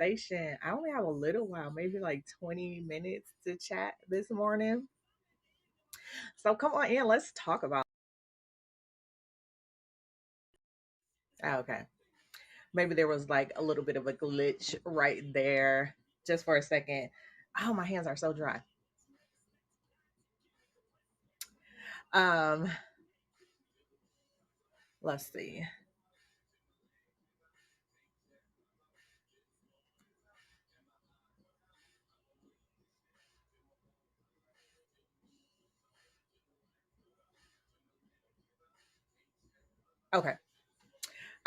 Station. I only have a little while, maybe like 20 minutes to chat this morning. So come on in, let's talk about. Okay. Maybe there was like a little bit of a glitch right there just for a second. Oh, my hands are so dry. Um, let's see. Okay.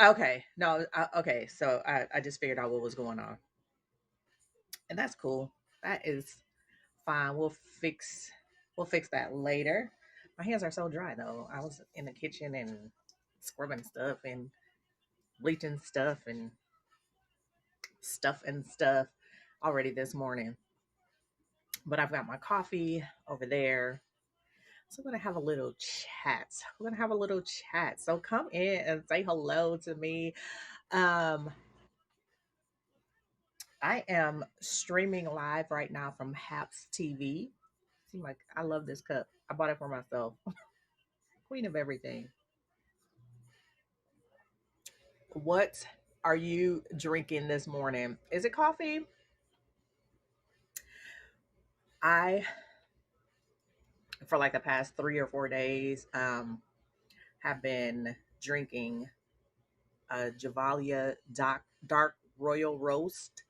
Okay. No, okay. So I just figured out what was going on. And that's cool. That is fine. We'll fix that later. My hands are so dry though. I was in the kitchen and scrubbing stuff and bleaching stuff already this morning. But I've got my coffee over there. So we're gonna have a little chat. We're gonna have a little chat. So come in and say hello to me. Um, I am streaming live right now from Haps TV. Seem like I love this cup. I bought it for myself. Queen of everything. What are you drinking this morning? Is it coffee? I, for like the past 3 or 4 days, have been drinking a Javalia dark royal roast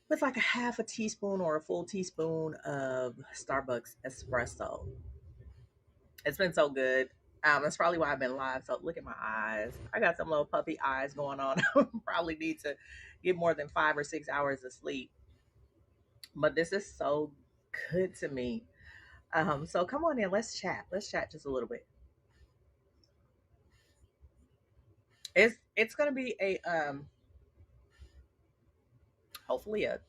with like a half a teaspoon or a full teaspoon of Starbucks espresso. It's been so good. That's probably why I've been live. So look at my eyes. I got some little puppy eyes going on. Probably need to get more than 5 or 6 hours of sleep. But this is so good to me. So come on in, let's chat. Let's chat just a little bit. It's gonna be a hopefully a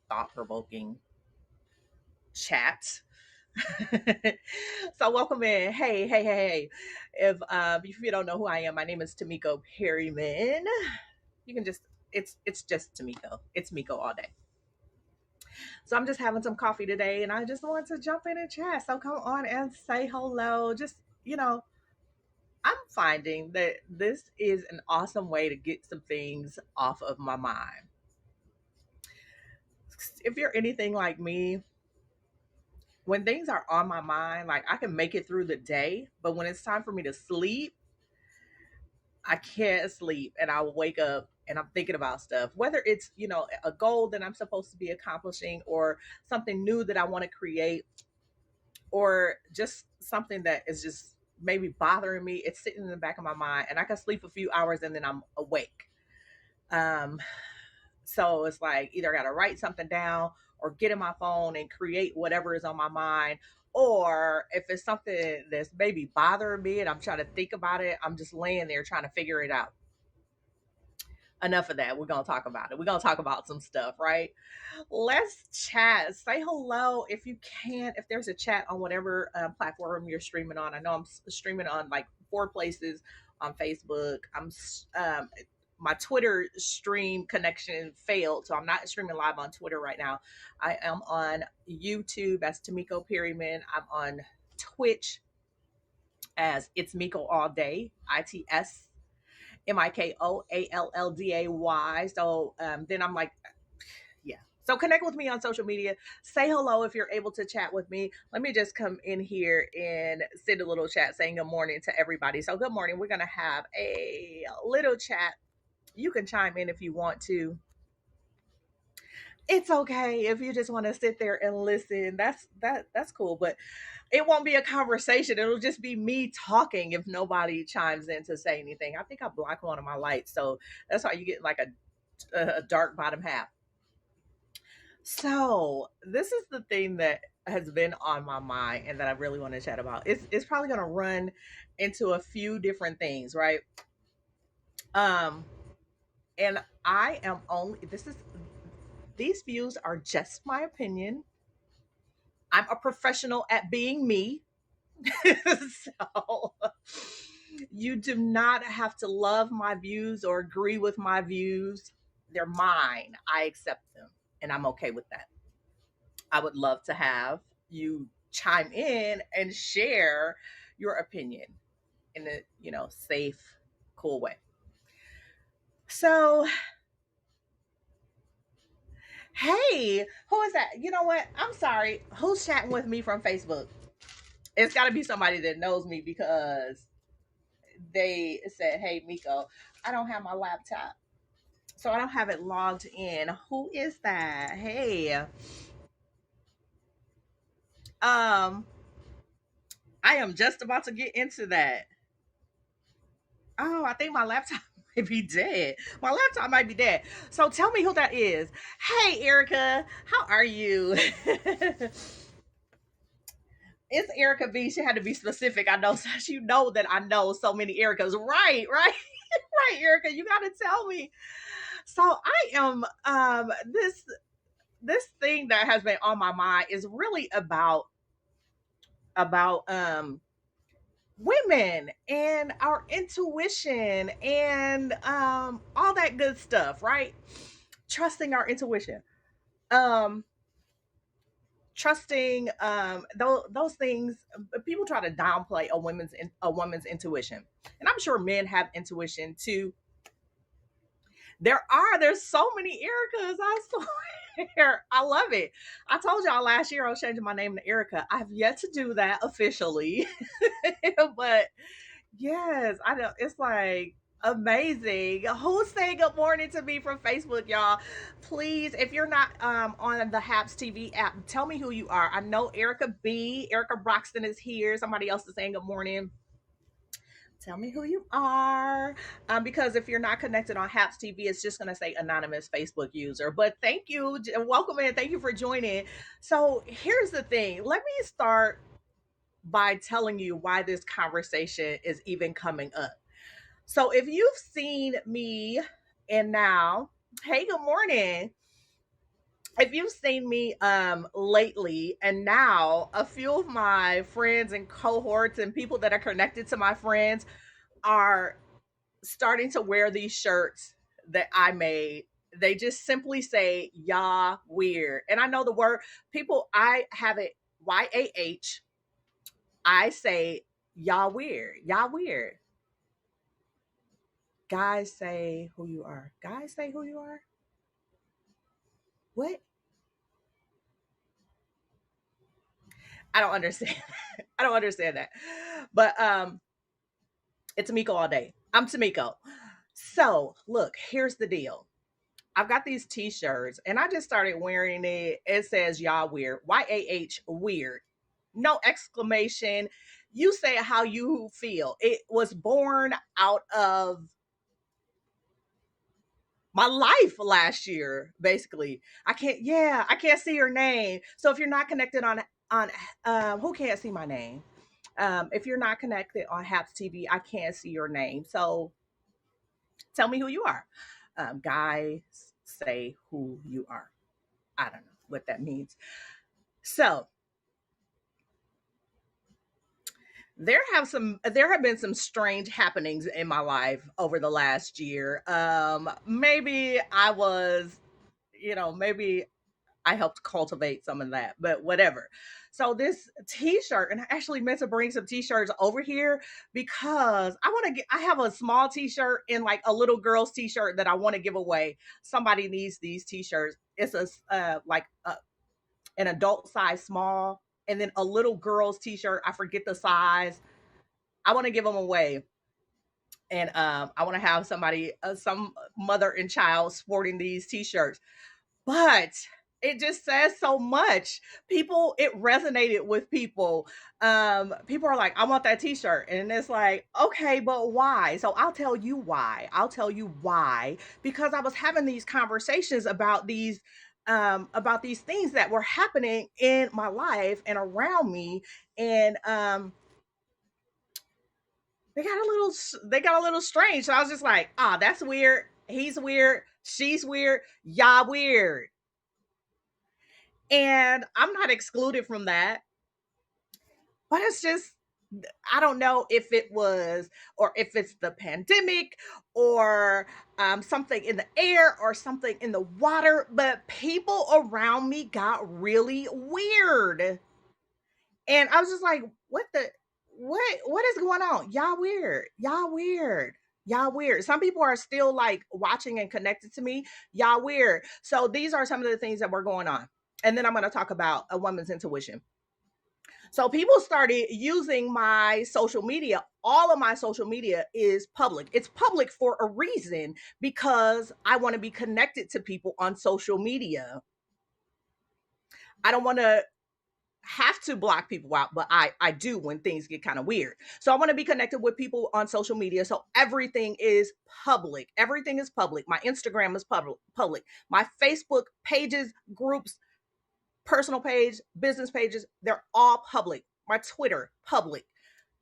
thought provoking chat. So welcome in. Hey. If you don't know who I am, my name is Tamiko Perryman. You can just it's just Tamiko. It's Miko all day. So I'm just having some coffee today and I just want to jump in and chat. So come on and say hello. Just, you know, I'm finding that this is an awesome way to get some things off of my mind. If you're anything like me, when things are on my mind, like I can make it through the day, but when it's time for me to sleep, I can't sleep and I will wake up and I'm thinking about stuff, whether it's, a goal that I'm supposed to be accomplishing or something new that I want to create or just something that is just maybe bothering me. It's sitting in the back of my mind and I can sleep a few hours and then I'm awake. Um, so it's like either I got to write something down or get in my phone and create whatever is on my mind. Or if it's something that's maybe bothering me and I'm trying to think about it, I'm just laying there trying to figure it out. Enough of that. We're going to talk about it. We're going to talk about some stuff, right? Let's chat. Say hello if you can. If there's a chat on whatever platform you're streaming on, I know I'm streaming on like 4 places on Facebook. My Twitter stream connection failed, so I'm not streaming live on Twitter right now. I am on YouTube as Tamiko Perryman. I'm on Twitch as It's Miko All Day, ITSMikoAllday. So then I'm like, yeah. So connect with me on social media. Say hello if you're able to chat with me. Let me just come in here and send a little chat saying good morning to everybody. So good morning. We're gonna have a little chat. You can chime in if you want to. It's okay if you just want to sit there and listen. That's cool. But it won't be a conversation. It'll just be me talking if nobody chimes in to say anything. I think I blocked one of my lights, so that's why you get like a dark bottom half. So this is the thing that has been on my mind and that I really want to chat about. It's probably gonna run into a few different things, right? Um, and I am only these views are just my opinion. I'm a professional at being me. So you do not have to love my views or agree with my views. they're mine. I accept them, and I'm okay with that. I would love to have you chime in and share your opinion in a, safe, cool way. So, hey, who is that? You know what? I'm sorry. Who's chatting with me from Facebook? It's got to be somebody that knows me because they said, "Hey, Miko, I don't have my laptop, so I don't have it logged in." Who is that? Hey, um, I am just about to get into that. Oh, I think my laptop might be dead. My laptop might be dead. So tell me who that is. Hey, Erica, how are you? It's Erica B. She had to be specific. I know, so you know that I know so many Ericas. Right, right, right, Erica. You got to tell me. So I am this thing that has been on my mind is really about women and our intuition and all that good stuff, right? Trusting our intuition. Um Trusting those things. People try to downplay a woman's intuition. And I'm sure men have intuition too. There's so many Ericas. I swear. I love it. I told y'all last year I was changing my name to Erica. I've yet to do that officially. But yes, I know. It's like amazing. Who's saying good morning to me from Facebook, y'all? Please, if you're not on the Haps TV app, tell me who you are. I know Erica B. Erica Broxton is here. Somebody else is saying good morning. Tell me who you are. Because if you're not connected on Haps TV, it's just going to say anonymous Facebook user. But thank you. Welcome in. Thank you for joining. So here's the thing. Let me start by telling you why this conversation is even coming up. So if you've seen me and now, hey, good morning. If you've seen me lately and now a few of my friends and cohorts and people that are connected to my friends are starting to wear these shirts that I made. They just simply say "yah weird," and I know the word. People, I have it YAH. I say "yah weird," "yah weird." Guys, say who you are. Guys, say who you are. What? I don't understand. I don't understand that. But it's Tamiko all day. I'm Tamiko. So look, here's the deal. I've got these t-shirts and I just started wearing it. It says y'all weird. YAH weird. No exclamation. You say how you feel. It was born out of my life last year, basically. I can't see your name. So if you're not connected on who can't see my name? If you're not connected on Haps TV, I can't see your name. So tell me who you are. Guys, say who you are. I don't know what that means. So there have been some strange happenings in my life over the last year. Maybe I was, maybe I helped cultivate some of that, but whatever. So this t-shirt, and I actually meant to bring some t-shirts over here because I have a small t-shirt and like a little girl's t-shirt that I want to give away. Somebody needs these t-shirts. It's an adult size small and then a little girl's t-shirt. I forget the size. I want to give them away. And I want to have some mother and child sporting these t-shirts. But it just says so much. It resonated with people. People are like, I want that t-shirt. And it's like, okay, but why? So I'll tell you why. Because I was having these conversations about these things that were happening in my life and around me. And they got a little strange. So I was just like, that's weird. He's weird. She's weird. Y'all weird. And I'm not excluded from that, but it's just I don't know if it was, or if it's the pandemic, or something in the air, or something in the water, but people around me got really weird. And I was just like, what is going on? Y'all weird. Y'all weird. Y'all weird. Some people are still like watching and connected to me. Y'all weird. So these are some of the things that were going on. And then I'm going to talk about a woman's intuition. So people started using my social media. All of my social media is public. It's public for a reason, because I want to be connected to people on social media. I don't want to have to block people out, but I do when things get kind of weird. So I want to be connected with people on social media. So everything is public. Everything is public. My Instagram is public. My Facebook pages, groups, personal page, business pages, they're all public. My Twitter, public.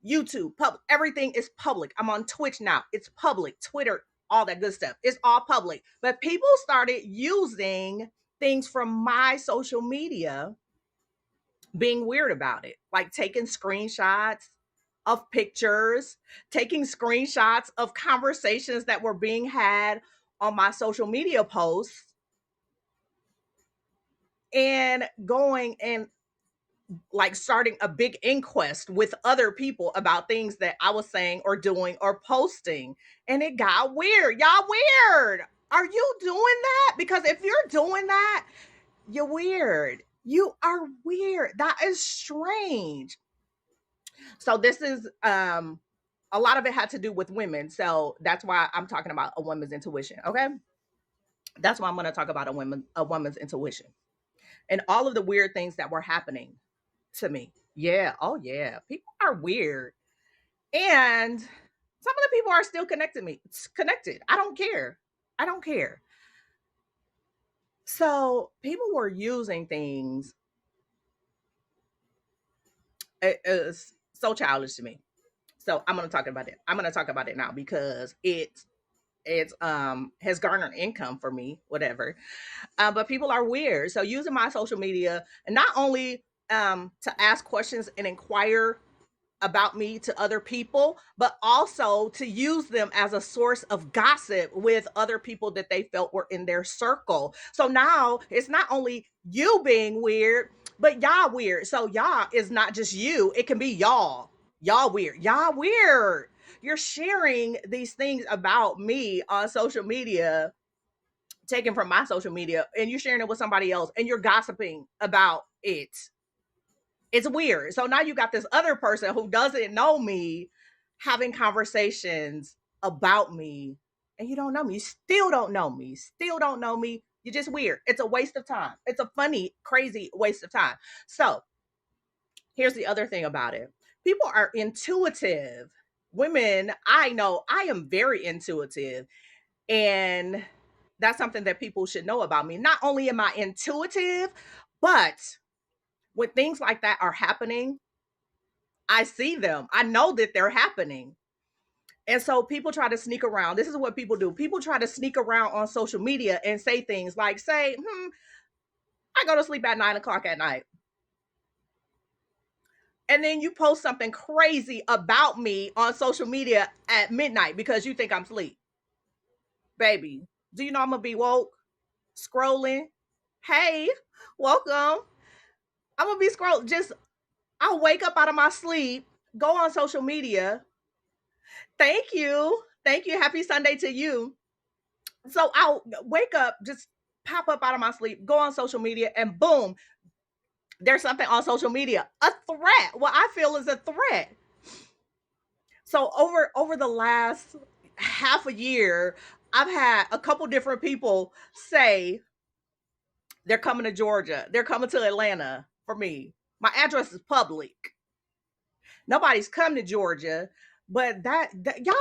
YouTube, public. Everything is public. I'm on Twitch now. It's public. Twitter, all that good stuff. It's all public. But people started using things from my social media, being weird about it, like taking screenshots of pictures, taking screenshots of conversations that were being had on my social media posts, and going and like starting a big inquest with other people about things that I was saying or doing or posting. And it got weird. Y'all weird. Are you doing that? Because if you're doing that, you're weird. You are weird. That is strange. So this is a lot of it had to do with women. So that's why I'm talking about a woman's intuition. Okay. That's why I'm going to talk about a woman's intuition and all of the weird things that were happening to me. Yeah. Oh yeah. People are weird. And some of the people are still connected me. It's connected. I don't care. I don't care. So people were using things. It is so childish to me. So I'm gonna talk about it. I'm gonna talk about it now because it's has garnered income for me, whatever. But people are weird. So using my social media, and not only to ask questions and inquire about me to other people, but also to use them as a source of gossip with other people that they felt were in their circle. So now it's not only you being weird, but y'all weird. So y'all is not just you, it can be y'all. Y'all weird. Y'all weird. You're sharing these things about me on social media, taken from my social media, and you're sharing it with somebody else and you're gossiping about it. It's weird. So now you got this other person who doesn't know me having conversations about me, and you don't know me. You still don't know me. Still don't know me. You're just weird. It's a waste of time. It's a funny, crazy waste of time. So here's the other thing about it. People are intuitive. Women, I know I am very intuitive. And that's something that people should know about me. Not only am I intuitive, but when things like that are happening, I see them. I know that they're happening. And so people try to sneak around. This is what people do. People try to sneak around on social media and say things like, I go to sleep at 9 o'clock at night. And then you post something crazy about me on social media at midnight because you think I'm asleep. Baby, do you know I'm going to be woke, scrolling? Hey, welcome. I'm going to be scrolling. Just, I'll wake up out of my sleep, go on social media. Thank you. Thank you. Happy Sunday to you. So I'll wake up, just pop up out of my sleep, go on social media, and boom, there's something on social media, a threat. What I feel is a threat. So over the last half a year, I've had a couple different people say they're coming to Georgia, they're coming to Atlanta for me. My address is public. Nobody's come to Georgia, but that y'all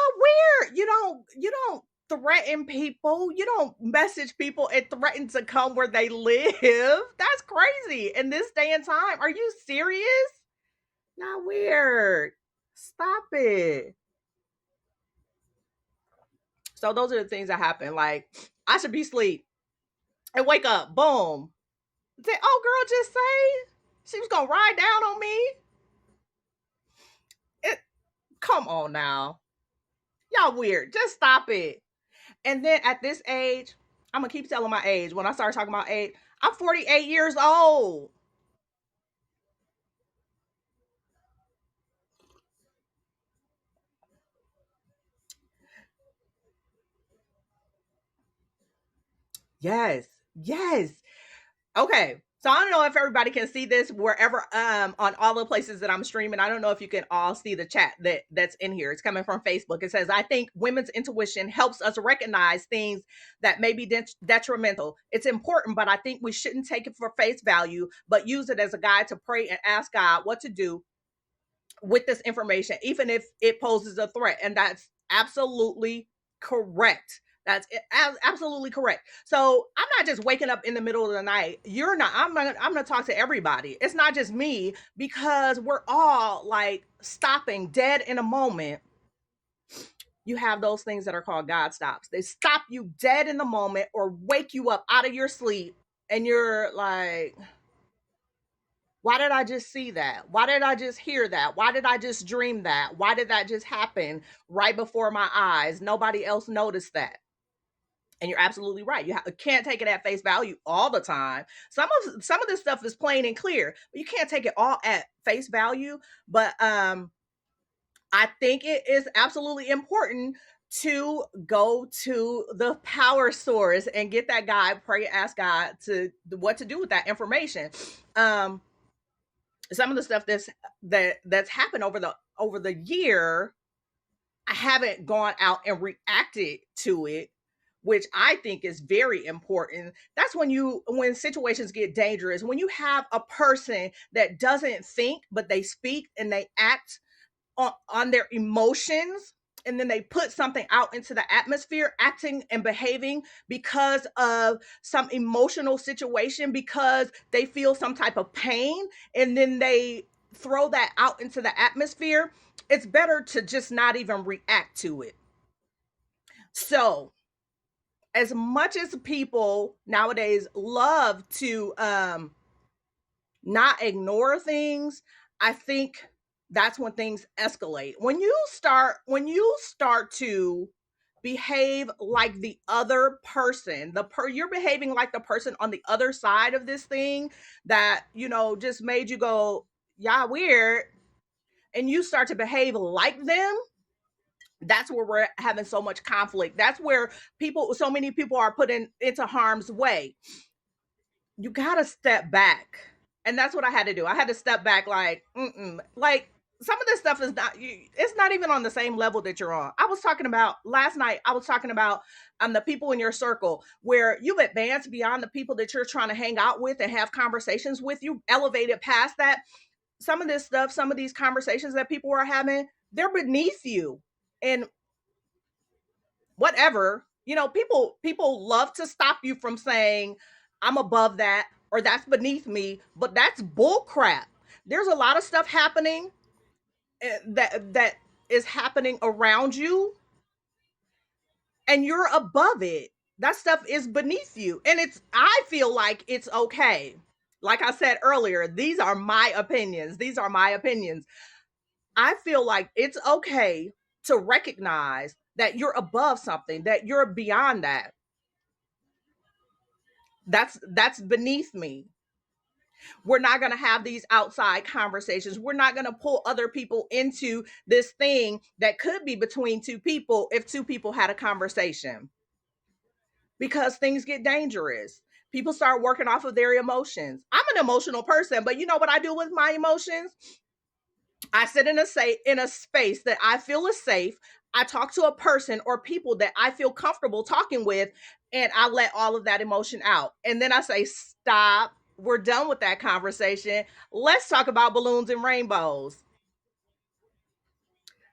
weird. You don't threaten people. You don't message people and threaten to come where they live. That's crazy. In this day and time, are you serious? Y'all weird. Stop it. So those are the things that happen. Like I should be asleep and wake up. Boom. Say, oh girl, just say she was gonna ride down on me. Come on now. Y'all weird. Just stop it. And then at this age, I'm gonna keep telling my age. When I start talking about age, I'm 48 years old. Yes. Yes. Okay. So I don't know if everybody can see this wherever on all the places that I'm streaming. I don't know if you can all see the chat that's in here. It's coming from Facebook. It says, "I think women's intuition helps us recognize things that may be detrimental. It's important, but I think we shouldn't take it for face value, but use it as a guide to pray and ask God what to do with this information, even if it poses a threat." And that's absolutely correct. That's absolutely correct. So I'm not just waking up in the middle of the night. You're not. I'm not. I'm gonna talk to everybody. It's not just me because we're all like stopping dead in a moment. You have those things that are called God stops. They stop you dead in the moment or wake you up out of your sleep, and you're like, why did I just see that? Why did I just hear that? Why did I just dream that? Why did that just happen right before my eyes? Nobody else noticed that. And you're absolutely right. Can't take it at face value all the time. Some of this stuff is plain and clear, but you can't take it all at face value. But I think it is absolutely important to go to the power source and get that guide, pray, ask God to what to do with that information. Um, some of the stuff that's happened over the year, I haven't gone out and reacted to it, which I think is very important. That's when situations get dangerous, when you have a person that doesn't think but they speak and they act on their emotions, and then they put something out into the atmosphere, acting and behaving because of some emotional situation, because they feel some type of pain, and then they throw that out into the atmosphere. It's better to just not even react to it. So as much as people nowadays love to not ignore things, I think that's when things escalate. When you start to behave like the other person, you're behaving like the person on the other side of this thing that, just made you go, yeah, weird, and you start to behave like them. That's where we're having so much conflict. That's where so many people are put into harm's way. You gotta step back. And that's what I had to do. I had to step back, like, like some of this stuff is not, it's not even on the same level that you're on. I was talking about last night, I was talking about the people in your circle where you've advanced beyond the people that you're trying to hang out with and have conversations with. You elevated past that. Some of this stuff, some of these conversations that people are having, they're beneath you. And whatever, people love to stop you from saying I'm above that or that's beneath me, but that's bull crap. There's a lot of stuff happening that is happening around you, and you're above it. That stuff is beneath you, and I feel like it's okay. Like I said earlier, these are my opinions. I feel like it's okay to recognize that you're above something, that you're beyond that. That's beneath me. We're not going to have these outside conversations. We're not going to pull other people into this thing that could be between two people if two people had a conversation, because things get dangerous. People start working off of their emotions. I'm an emotional person, but you know what I do with my emotions? I sit in a space that I feel is safe. I talk to a person or people that I feel comfortable talking with, and I let all of that emotion out. And then I say, "Stop. We're done with that conversation. Let's talk about balloons and rainbows."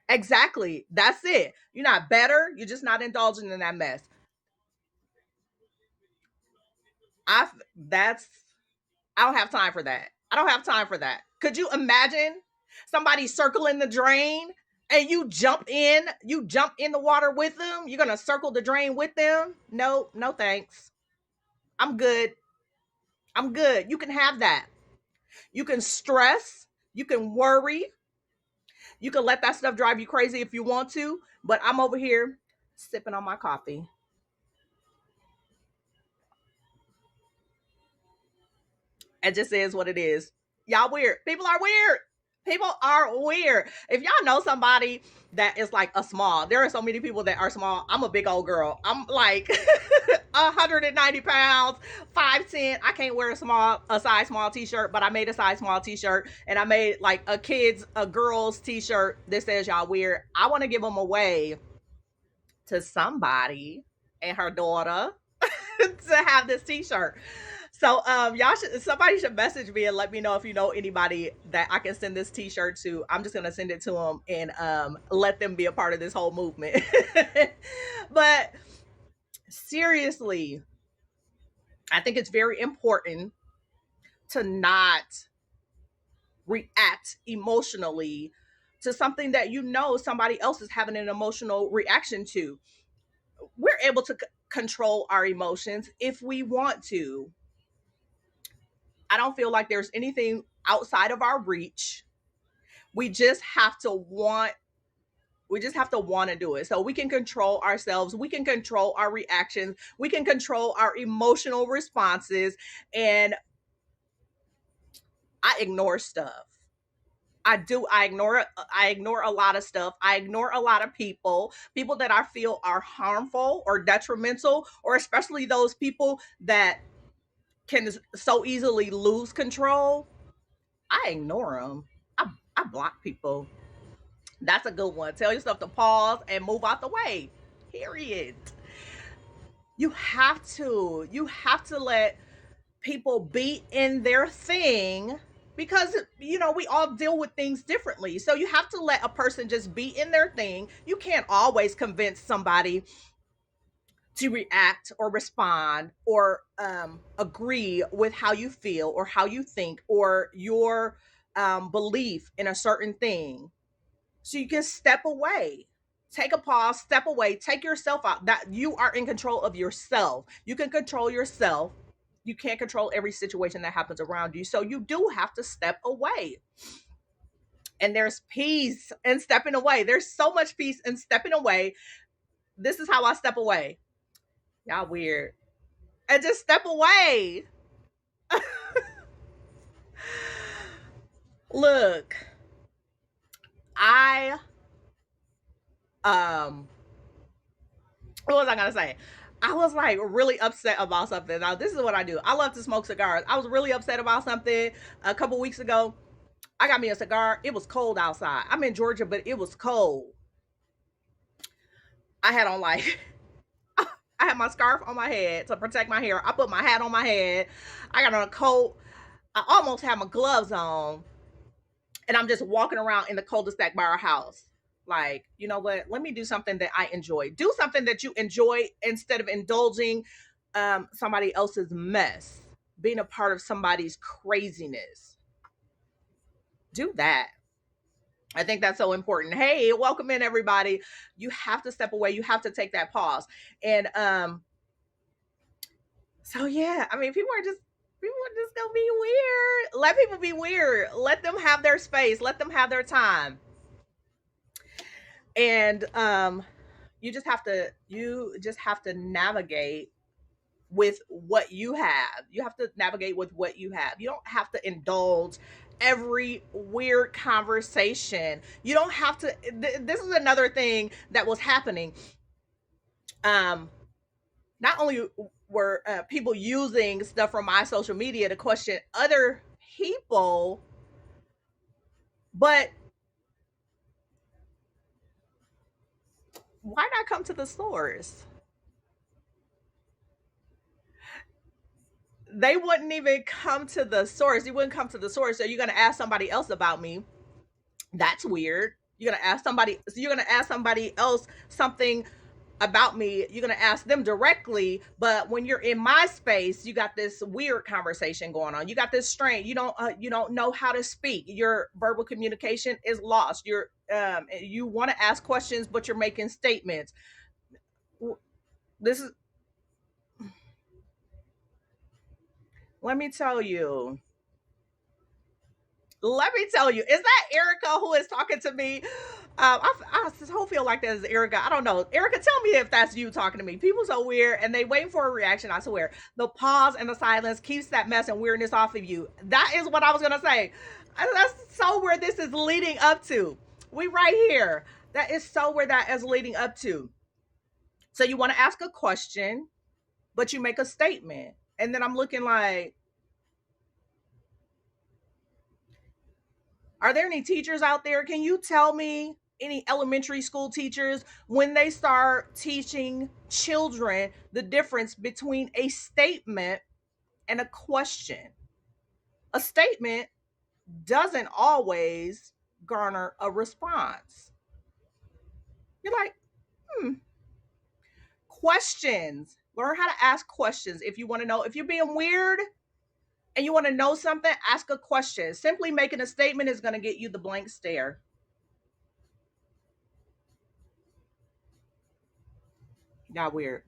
Exactly. That's it. You're not better. You're just not indulging in that mess. That's I don't have time for that. I don't have time for that. Could you imagine somebody circling the drain and you jump in the water with them? You're gonna circle the drain with them? No, no thanks. I'm good. I'm good. You can have that. You can stress, you can worry, You can let that stuff drive you crazy if you want to, but I'm over here sipping on my coffee. It just is what it is. Y'all weird. People are weird. People are weird. If y'all know somebody that is like a small, there are so many people that are small. I'm a big old girl. I'm like 190 pounds, 5'10". I can't wear a size small t-shirt, but I made a size small t-shirt, and I made like a girl's t-shirt that says y'all weird. I want to give them away to somebody and her daughter to have this t-shirt. So y'all should somebody should message me and let me know if you know anybody that I can send this t-shirt to. I'm just gonna send it to them and let them be a part of this whole movement. But seriously, I think it's very important to not react emotionally to something that you know somebody else is having an emotional reaction to. We're able to control our emotions if we want to. I don't feel like there's anything outside of our reach. We just have to want we just have to want to do it. So we can control ourselves, we can control our reactions, we can control our emotional responses. And I ignore stuff. I ignore a lot of stuff. I ignore a lot of people that I feel are harmful or detrimental, or especially those people that can so easily lose control. I ignore them. I block people. That's a good one. Tell yourself to pause and move out the way. Period. You have to. You have to let people be in their thing, because we all deal with things differently. So you have to let a person just be in their thing. You can't always convince somebody to react or respond or agree with how you feel or how you think or your belief in a certain thing. So you can step away, take a pause, step away, take yourself out. That you are in control of yourself. You can control yourself. You can't control every situation that happens around you. So you do have to step away. And there's peace in stepping away. There's so much peace in stepping away. This is how I step away. Y'all weird. And just step away. Look, I um what was I gonna say? I was like really upset about something. Now, this is what I do. I love to smoke cigars. I was really upset about something a couple weeks ago. I got me a cigar. It was cold outside. I'm in Georgia, but it was cold. I had on like I had my scarf on my head to protect my hair. I put my hat on my head. I got on a coat. I almost had my gloves on, and I'm just walking around in the cul-de-sac by our house. Like, you know what? Let me do something that I enjoy. Do something that you enjoy instead of indulging somebody else's mess, being a part of somebody's craziness. Do that. I think that's so important. Hey, welcome in everybody. You have to step away. You have to take that pause. And so yeah, I mean, people are just gonna be weird. Let people be weird. Let them have their space. Let them have their time. And you just have to navigate with what you have. You have to navigate with what you have. You don't have to indulge every weird conversation. You don't have to this is another thing that was happening. um Not only were people using stuff from my social media to question other people, but why not come to the source? They wouldn't even come to the source. You wouldn't come to the source. So you're gonna ask somebody else about me. That's weird. You're gonna ask somebody else something about me. You're gonna ask them directly, but when you're in my space, you got this weird conversation going on. You got this strain. You don't know how to speak. Your verbal communication is lost. You want to ask questions, but you're making statements. This is Let me tell you, Let me tell you, is that Erica who is talking to me? I so feel like that is Erica. I don't know. Erica, tell me if that's you talking to me. People so weird and they wait for a reaction. I swear. The pause and the silence keeps that mess and weirdness off of you. That is what I was going to say. That's so where this is leading up to. We right here. That is so where that is leading up to. So you want to ask a question, but you make a statement. And then I'm looking like, are there any teachers out there? Can you tell me any elementary school teachers when they start teaching children the difference between a statement and a question? A statement doesn't always garner a response. You're like, hmm, questions. Learn how to ask questions. If you want to know, if you're being weird and you want to know something, ask a question. Simply making a statement is going to get you the blank stare. Not weird.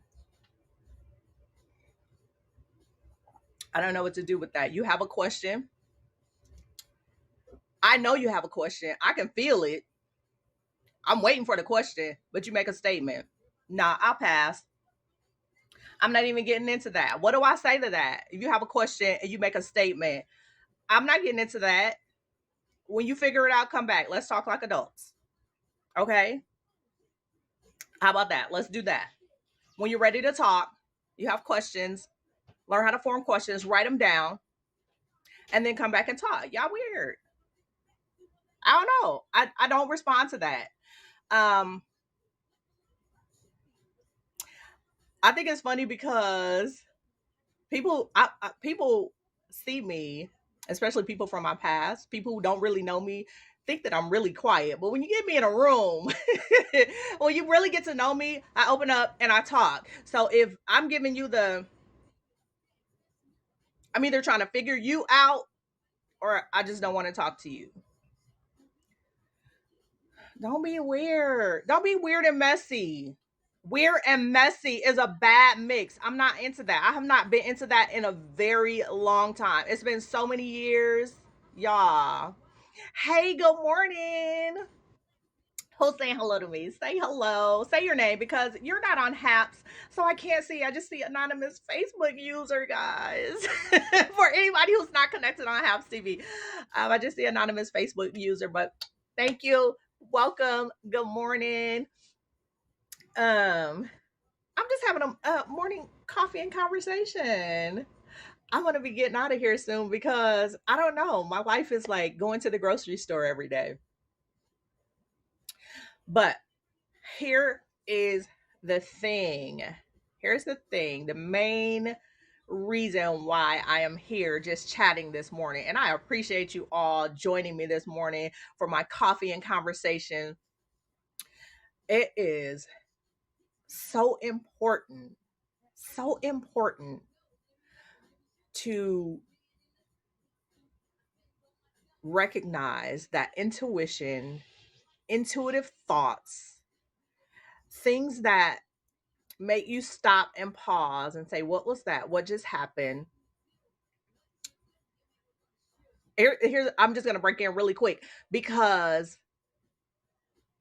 I don't know what to do with that. You have a question. I know you have a question. I can feel it. I'm waiting for the question, but you make a statement. Nah, I'll pass. I'm not even getting into that. What do I say to that? If you have a question and you make a statement, I'm not getting into that. When you figure it out, come back. Let's talk like adults. Okay? How about that? Let's do that. When you're ready to talk, you have questions, learn how to form questions, write them down, and then come back and talk. Y'all weird. I don't know. I don't respond to that. Um, I think it's funny because people see me, especially people from my past, people who don't really know me, think that I'm really quiet. But when you get me in a room, when you really get to know me, I open up and I talk. So if I'm giving you I'm either trying to figure you out or I just don't want to talk to you. Don't be weird. Don't be weird and messy. Weird and messy is a bad mix. I'm not into that. I have not been into that in a very long time. It's been so many years. Y'all. Hey, good morning. Who's saying hello to me? Say hello. Say your name because you're not on Haps, so I can't see. I just see anonymous Facebook user, guys. For anybody who's not connected on Haps TV, I just see anonymous Facebook user. But thank you. Welcome. Good morning. Um, I'm just having a morning coffee and conversation. I'm gonna be getting out of here soon because I don't know. My life is like going to the grocery store every day. But here is the thing. Here's the thing. The main reason why I am here just chatting this morning. And I appreciate you all joining me this morning for my coffee and conversation. It is so important to recognize that intuition, intuitive thoughts, things that make you stop and pause and say, what was that? What just happened? Here's I'm just gonna break in really quick because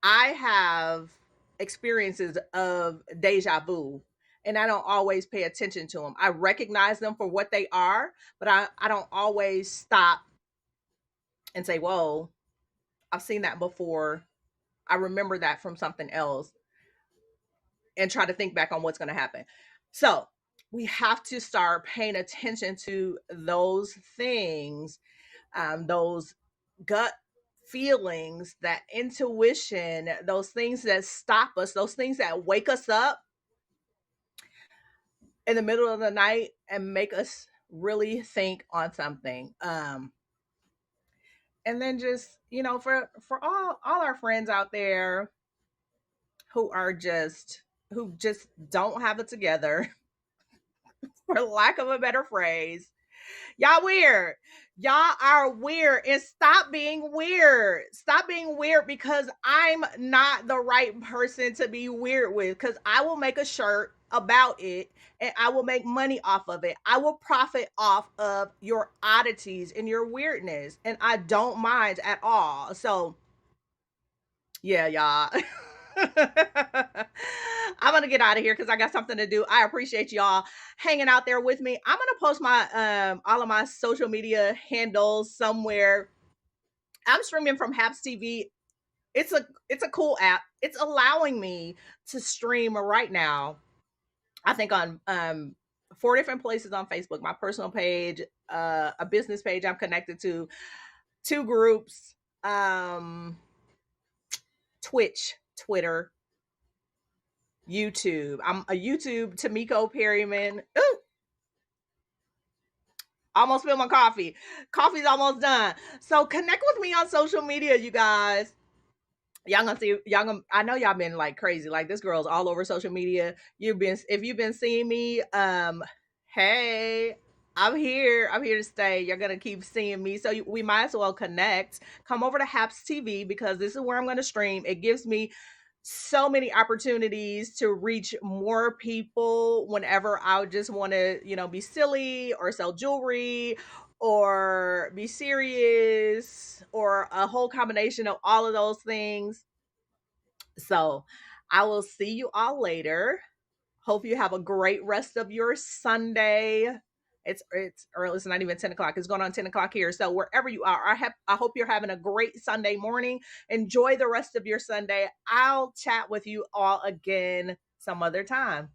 I have experiences of deja vu and I don't always pay attention to them. I recognize them for what they are, but I don't always stop and say, whoa, I've seen that before. I remember that from something else and try to think back on what's going to happen. So we have to start paying attention to those things, those gut feelings, that intuition, those things that stop us, those things that wake us up in the middle of the night and make us really think on something. And then just, for all our friends out there who are just who just don't have it together, for lack of a better phrase. Y'all weird. Y'all are weird. And stop being weird. Stop being weird because I'm not the right person to be weird with. Because I will make a shirt about it, and I will make money off of it. I will profit off of your oddities and your weirdness, and I don't mind at all. So, yeah, y'all. I'm gonna get out of here because I got something to do. I appreciate y'all hanging out there with me. I'm gonna post my all of my social media handles somewhere. I'm streaming from Haps TV. It's a cool app. It's allowing me to stream right now. I think on four different places on Facebook, my personal page, a business page I'm connected to, two groups, Twitch, Twitter, YouTube. I'm a YouTube Tamiko Perryman. Ooh, almost spilled my coffee. Coffee's almost done. So connect with me on social media, you guys. Y'all gonna see y'all gonna, I know y'all been like crazy. Like this girl's all over social media. If you've been seeing me, hey, I'm here to stay. You're gonna keep seeing me. So we might as well connect. Come over to Haps TV because this is where I'm gonna stream. It gives me so many opportunities to reach more people whenever I just want to, be silly or sell jewelry or be serious or a whole combination of all of those things. So I will see you all later. Hope you have a great rest of your Sunday. It's early. It's not even 10 o'clock. It's going on 10 o'clock here. So wherever you are, I hope you're having a great Sunday morning. Enjoy the rest of your Sunday. I'll chat with you all again some other time.